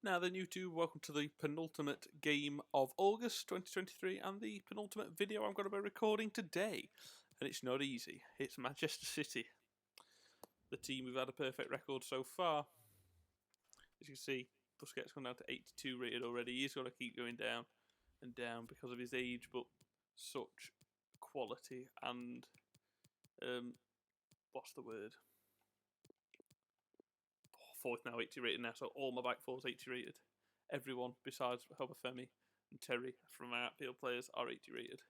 Now then, YouTube, welcome to the penultimate game of August 2023 and the penultimate video I'm going to be recording today. And it's not easy. It's Manchester City, the team who've had a perfect record so far. As you can see, Busquets gone down to 82 rated already. He's got to keep going down and down because of his age, but such quality and what's the word? Fourth now, 80 rated now, so all my back fours 80 rated. Everyone besides Obafemi and Terry from my outfield players are 80 rated.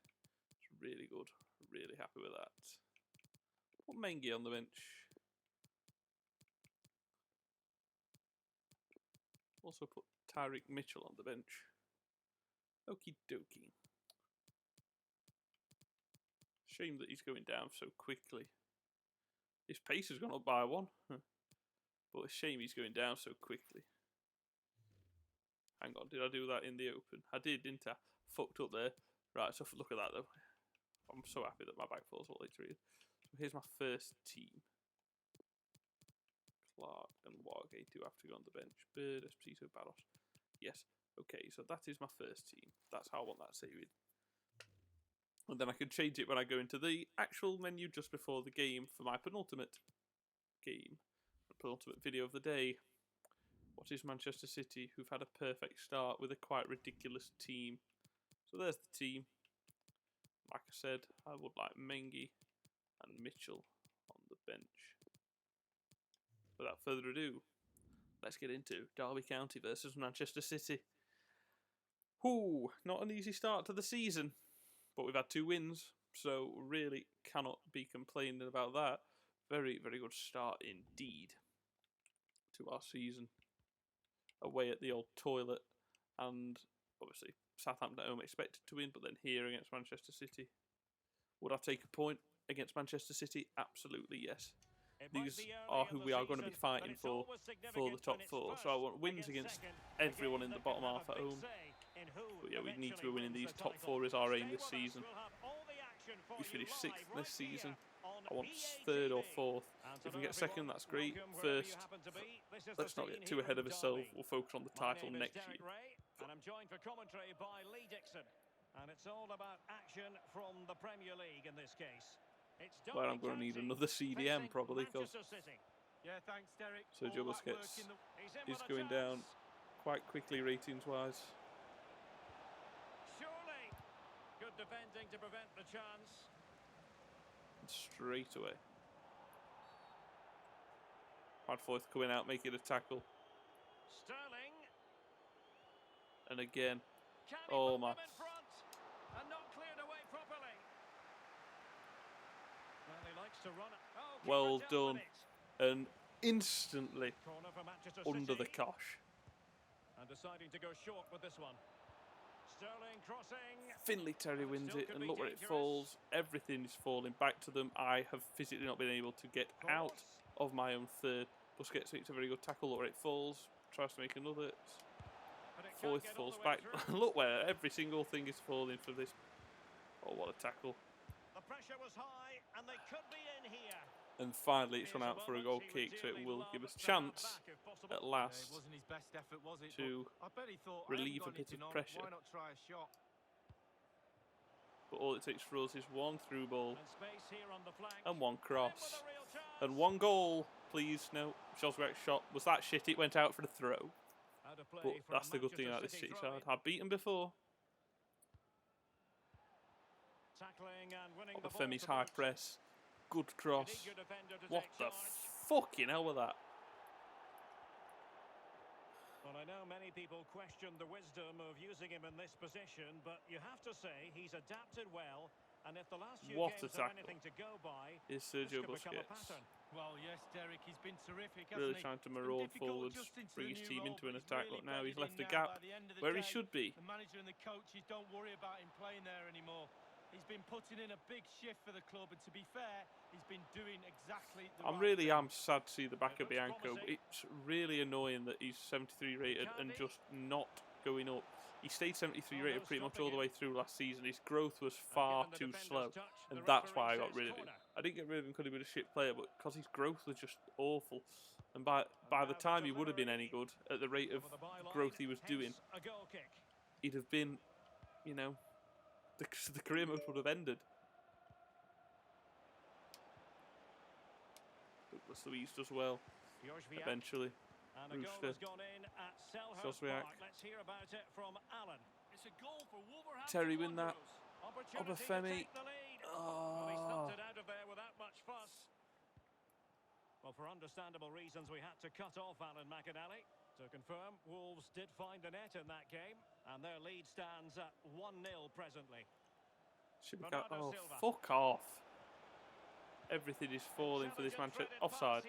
It's really good. Really happy with that. Put Mengi on the bench. Also put Tyreek Mitchell on the bench. Okie dokie. Shame that he's going down so quickly. His pace has gone up by one. But a shame he's going down so quickly. Hang on, did I do that in the open? I did, didn't I? Fucked up there. Right, so look at that though. I'm so happy that my back four's all 80 rated. So here's my first team. Clark and Wargate do have to go on the bench. Bird, Esposito, Barros. Yes. Okay, so that is my first team. That's how I want that saved. And then I can change it when I go into the actual menu just before the game for my penultimate game. Penultimate video of the day. What is Manchester City, who've had a perfect start with a quite ridiculous team. So there's the team. Like I said, I would like Mengi and Mitchell on the bench. Without further ado, let's get into Derby County versus Manchester City. Ooh, not an easy start to the season, but we've had 2 wins, so really cannot be complaining about that. Very, very good start indeed to our season. Away at the old toilet, and obviously Southampton at home expected to win, but then here against Manchester City. Would I take a point against Manchester City? Absolutely yes. These are who we are going to be fighting for the top 4. So I want wins against everyone in the bottom half at home. But yeah, we need to be winning these. Top 4 is our aim this season. We finished 6th this season. I want 3rd or 4th. If we get 2nd, that's great. 1st, let's not get too ahead of ourselves. We'll focus on the title next year. And I'm joined for commentary by Lee Dixon. And it's all about action from the Premier League in this case. Well, I'm going to need another CDM probably, because Sergio Busquets is going down quite quickly ratings-wise. Surely. Good defending to prevent the chance. Straight away. Hardforth coming out, making a tackle. Sterling. And again. Can Oh my. In front and not cleared away properly. Well, he likes to run it. Oh, well done. And instantly under the cosh. And deciding to go short with this one. Sterling crossing. Finley Terry wins it, and look where it falls. Everything is falling back to them. I have physically not been able to get out of my own 3rd. Busquets makes a very good tackle. Look where it falls. Tries to make another. 4th falls back. Look where every single thing is falling for this. Oh, what a tackle. The pressure was high, and they could be in here. And finally, it's run out for a goal kick, so it will give us a chance at last to relieve a bit of pressure. But all it takes for us is 1 through ball and 1 cross and 1 goal, please. No, Shosberg's shot was that shit. It went out for the throw. But that's the good thing about this City side. I've beaten before. Obafemi's high press. Good cross. What the fucking hell was that? Well, I know many people question the wisdom of using him in this position, but you have to say he's adapted well. And if the last few games are anything to go by, is Sergio Busquets. Well, yes, Derek, he's been terrific. Really trying to maraud forwards, bring his team into an attack. But now he's left the gap where he should be. The manager and the coaches don't worry about him playing there anymore. He's been putting in a big shift for the club, and to be fair, he's been doing exactly the right thing. I'm sad to see the back of Bianco. It's really annoying that he's 73 rated and just not going up. He stayed 73 rated pretty much all the way through last season. His growth was far too slow, and that's why I got rid of him. I didn't get rid of him because he was a shit player, but because his growth was just awful. And by the time he would have been any good, at the rate of growth he was doing, he'd have been, you know, the career mode would have ended. Douglas Luiz does well. Eventually. Rooster. Joswiak. Terry win that. Obafemi. Oh. Well, for understandable reasons, we had to cut off Alan McInally. To confirm, Wolves did find the net in that game, and their lead stands at 1-0 presently. Oh, fuck off. Everything is falling for this Manchester... Offside.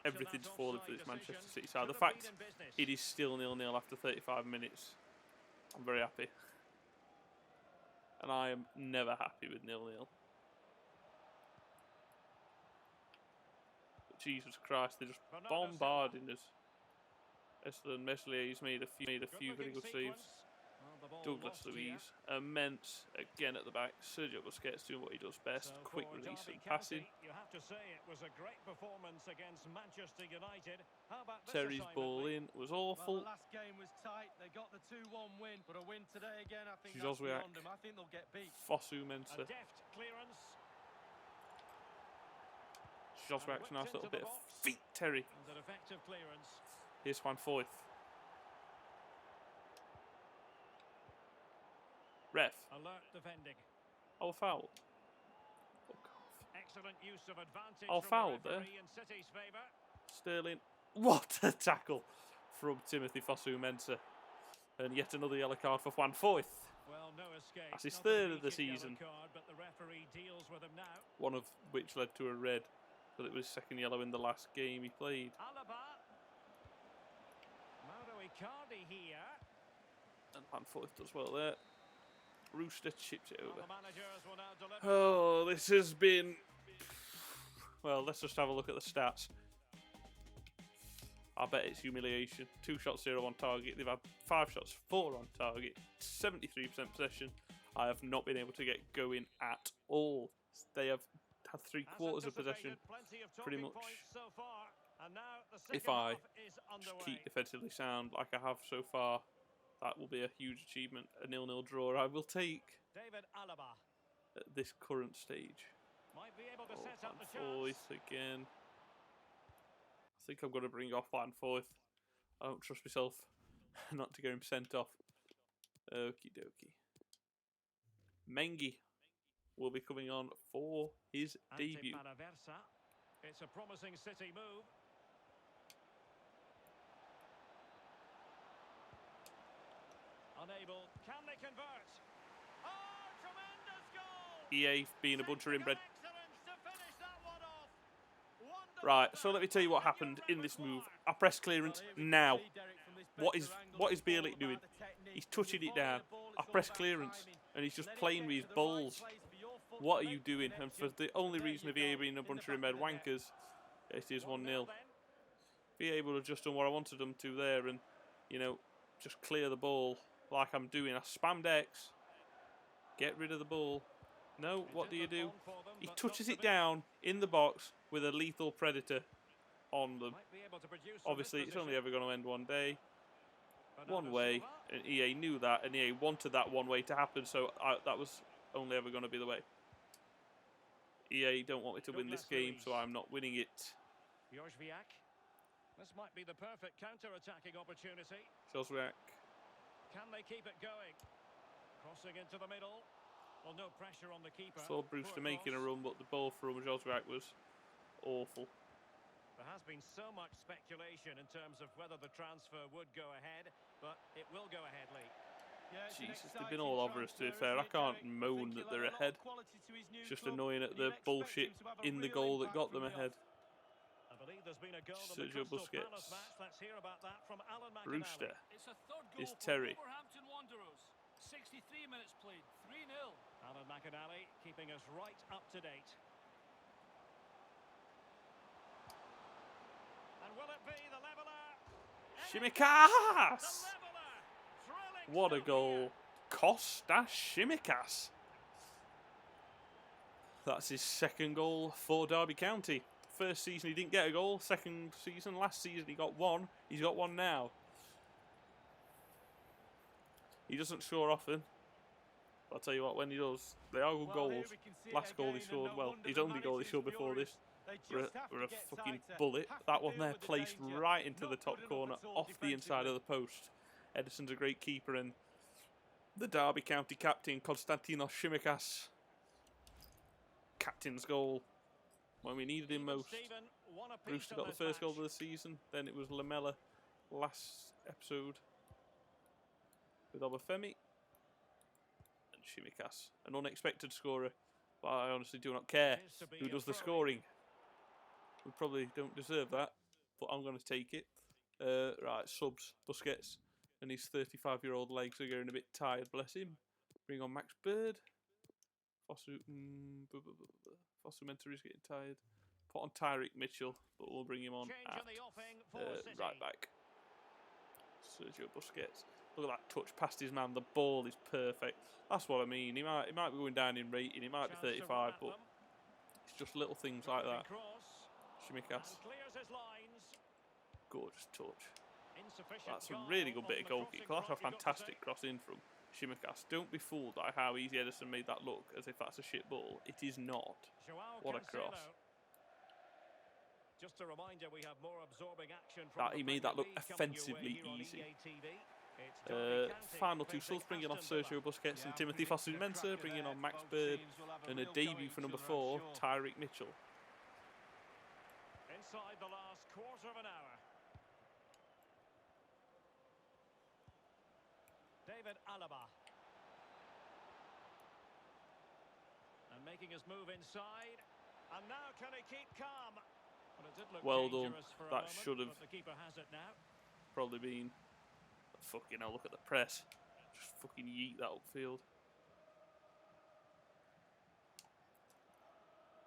Everything's falling for this Manchester City side. The fact it is still 0-0 after 35 minutes, I'm very happy. And I am never happy with 0-0. Jesus Christ, they're just bombarding us. Estlund Meslier, he's made a few very good saves. Douglas Luiz, immense again at the back. Sergio Busquets doing what he does best, quick release and passing. You have to say it was a great performance against Manchester United. How about this Terry's ball in was awful. Well, the last game was tight. They got the 2-1 win, but a win today again, I think that's beyond them. I think they'll get beat. Fosu Mensah. A deft clearance. Joswiak's nice little bit of feet, Terry. And an effective clearance. Here's Van Foyth. Ref. Alert defending. Oh, foul. Fuck off. Excellent use of advantage. Oh, foul there. In City's favour. Sterling. What a tackle from Timothy Fosu Mensah. And yet another yellow card for Van Foyth. Well, no escape. That's his third of the season. Card, but the referee deals with him now. One of which led to a red. But it was second yellow in the last game he played. Alaba. Mauro Icardi here. And Van Foyth does well there. Rooster chips it over. Well, oh, this has been... Well, let's just have a look at the stats. I bet it's humiliation. 2 shots, 0 on target. They've had 5 shots, 4 on target. 73% possession. I have not been able to get going at all. They have had 3/4 of possession, pretty much. So far, and now the if I just keep defensively sound like I have so far, that will be a huge achievement. A 0-0 draw I will take David Alaba at this current stage. Might be able to set up the Foyth again. I think I'm going to bring off Van Foyth. I don't trust myself not to get him sent off. Okie dokie. Mengi will be coming on for his debut. It's a promising City move. Unable. Can they convert? Oh, tremendous goal! EA being a bunch of inbred. Right, so let me tell you what happened in this move. I press clearance now. What is Bielik doing? He's touching it down. I press clearance and he's just playing with his balls. What are you doing? And for the only reason of EA being a bunch of inbred wankers, it is 1-0. EA would have just done what I wanted them to there and, you know, just clear the ball like I'm doing. I spammed X. Get rid of the ball. No, what do? He touches it down in the box with a lethal predator on them. Obviously, it's only ever going to end one day. One way, and EA knew that, and EA wanted that one way to happen, so that was only ever going to be the way. EA don't want me to win this game, so I'm not winning it. This might be the perfect counter-attacking opportunity. Joswiak. Can they keep it going? Crossing into the middle. Well, no pressure on the keeper. Saw Brewster making a run, but the ball from Joswiak was awful. There has been so much speculation in terms of whether the transfer would go ahead, but it will go ahead, Lee. Yeah, Jesus, they've been all over us, to be fair. I can't moan that they're ahead. It's just annoying at the bullshit in the goal that got them ahead. I believe there's been a goal in Sergio the Crystal Busquets. Palace match. Let's hear about that from Alan McInally. Brewster. It's a third goal Is Terry. for Wolverhampton Wanderers. 63 minutes played, 3-0. Alan McInally keeping us right up to date. And will it be the leveller? Shimikas! The leveller! Thrilling What a stuff goal. here. Costa Shimikas. That's his second goal for Derby County. First season he didn't get a goal. Second season, last season he got one. He's got one now. He doesn't score often. But I'll tell you what, when he does, they are good goals. Last goal he scored, well, his only goal he scored before this were a fucking bullet. That one there placed right into the top corner, off the inside of the post. Edison's a great keeper, and the Derby County captain, Konstantinos Shimikas. Captain's goal when we needed him most. Brewster got the first goal of the season. Then it was Lamela last episode with Obafemi. And Shimikas, an unexpected scorer. But I honestly do not care who does the scoring. We probably don't deserve that, but I'm going to take it. Right, subs. Busquets and his 35-year-old legs are getting a bit tired, bless him. Bring on Max Bird. Fosu Mentor is getting tired. Put on Tyreek Mitchell, but we'll bring him on at right back. Sergio Busquets. Look at that touch past his man. The ball is perfect. That's what I mean. He might be going down in rating. He might be 35, but it's just little things like that. Shimikas. Gorgeous touch. That's a really good bit of goal kick. That's a fantastic cross in from Shimikas. Don't be fooled by how easy Edison made that look, as if that's a shit ball. It is not. What a cross. Just a reminder, we have more absorbing action from that he made that look offensively easy. Final two subs, bringing on Sergio Busquets and Timothy Fosu-Mensah, bringing on Max Bird and a debut for number 4, Tyreek Mitchell. Inside the last quarter of an hour. David Alaba. And making his move inside. And now can he keep calm? Well, it did look well done. For that moment, should have the keeper has it now. Probably been. Fucking hell, look at the press. Just fucking yeet that upfield.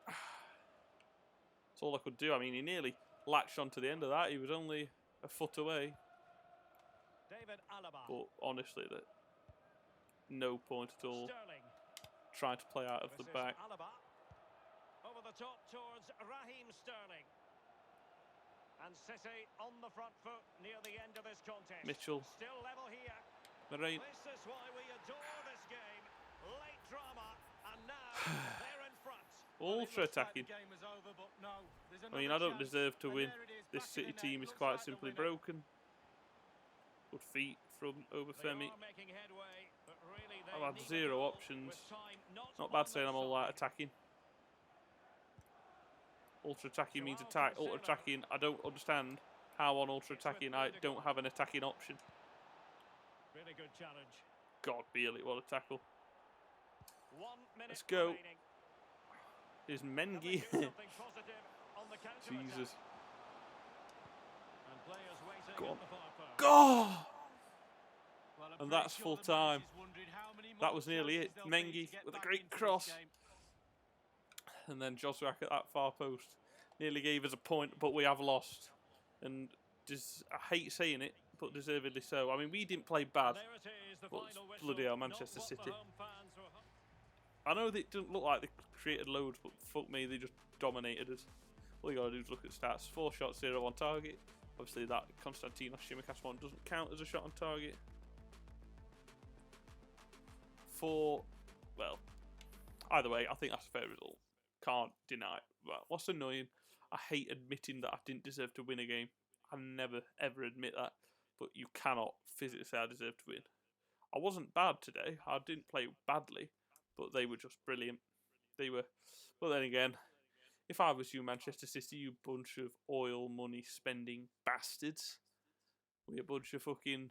That's all I could do. I mean, he nearly latched onto the end of that. He was only a foot away. David Alaba. But honestly, that no point at all. Sterling. Trying to play out of the back. Alaba. Over the top towards Raheem Sterling. And City on the front foot near the end of this contest. Mitchell. Still level here. Murray. This is why we adore this game. Late drama, and now they're in front. Ultra attacking. I mean, I don't deserve to win. This City team is quite simply broken. Good feet from Obafemi. I've had 0 options. Not bad saying I'm all right attacking. Ultra attacking means attack. Ultra attacking, I don't understand how on ultra attacking I don't have an attacking option. Really good challenge. God, Bailey, what a tackle. 1 minute Let's go. remaining. Here's Mengi. Jesus. Go on. Go! And that's full time. That was nearly it. Mengi with a great cross. And then Joswiak at that far post. Nearly gave us a point, but we have lost. And I hate saying it, but deservedly so. I mean, we didn't play bad, but bloody hell, Manchester City. I know they didn't look like they created loads, but fuck me, they just dominated us. All you gotta do is look at stats. 4 shots, 0 on target. Obviously that Konstantinos Shimikas one doesn't count as a shot on target. 4, well, either way, I think that's a fair result. Can't deny it. Well, what's annoying, I hate admitting that I didn't deserve to win a game. I never, ever admit that. But you cannot physically say I deserve to win. I wasn't bad today. I didn't play badly. But they were just brilliant. They were... But then again, if I was you, Manchester City, you bunch of oil money spending bastards. We a bunch of fucking...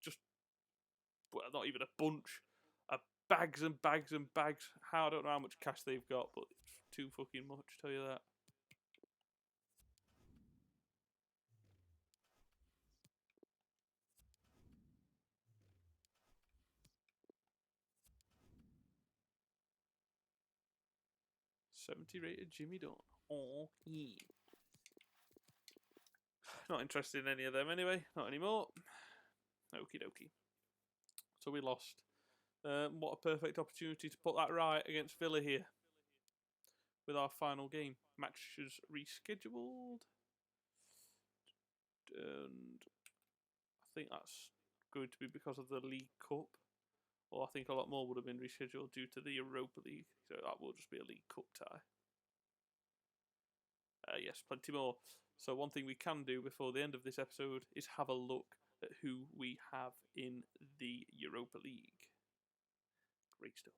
Just... Well, not even a bunch. Bags and bags and bags. I don't know how much cash they've got, but it's too fucking much, tell you that. .70 rated Jimmy Dunn. Oh, yeah. Not interested in any of them anyway. Not anymore. Okie dokie. So we lost. What a perfect opportunity to put that right against Villa here. with our final game. Matches rescheduled. And I think that's going to be because of the League Cup. Or I think a lot more would have been rescheduled due to the Europa League. So that will just be a League Cup tie. Yes, plenty more. So one thing we can do before the end of this episode is have a look at who we have in the Europa League. Great stuff.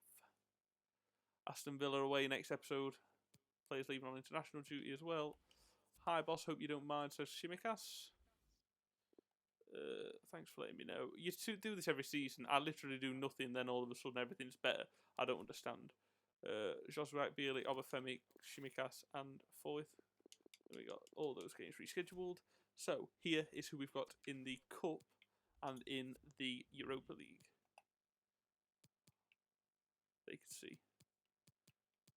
Aston Villa away next episode. Players leaving on international duty as well. Hi boss, hope you don't mind, says Shimikas. Thanks for letting me know. You do this every season. I literally do nothing, then all of a sudden everything's better. I don't understand. Josué, Beerley, Obafemi, Shimikas, and Foyth. We got all those games rescheduled. So here is who we've got in the Cup and in the Europa League. They can see.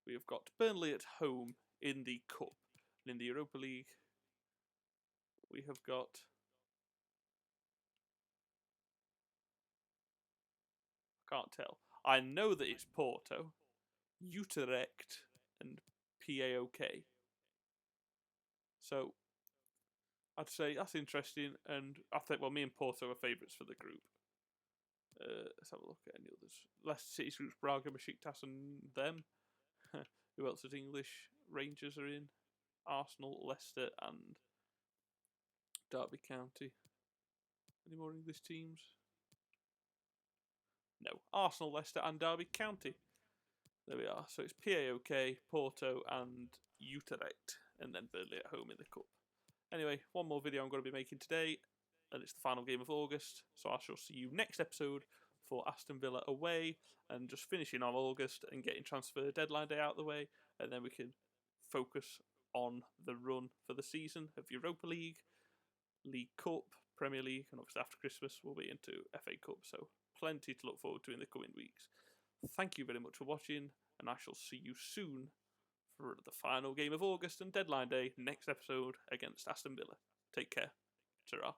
We have got Burnley at home in the Cup. And in the Europa League, we have got I can't tell. I know that it's Porto, Utrecht, and PAOK. So I'd say that's interesting, and I think me and Porto are favourites for the group. Let's have a look at any others. Leicester City's groups: Braga, Besiktas, and them. Who else is English? Rangers are in. Arsenal, Leicester, and Derby County. Any more English teams? No. Arsenal, Leicester, and Derby County. There we are. So it's PAOK, Porto, and Utrecht, and then Burnley at home in the Cup. Anyway, one more video I'm going to be making today, and it's the final game of August. So I shall see you next episode for Aston Villa away, and just finishing on August and getting transfer deadline day out of the way, and then we can focus on the run for the season of Europa League, League Cup, Premier League, and obviously after Christmas we'll be into FA Cup. So plenty to look forward to in the coming weeks. Thank you very much for watching, and I shall see you soon for the final game of August and deadline day next episode against Aston Villa. Take care. Ta-ra.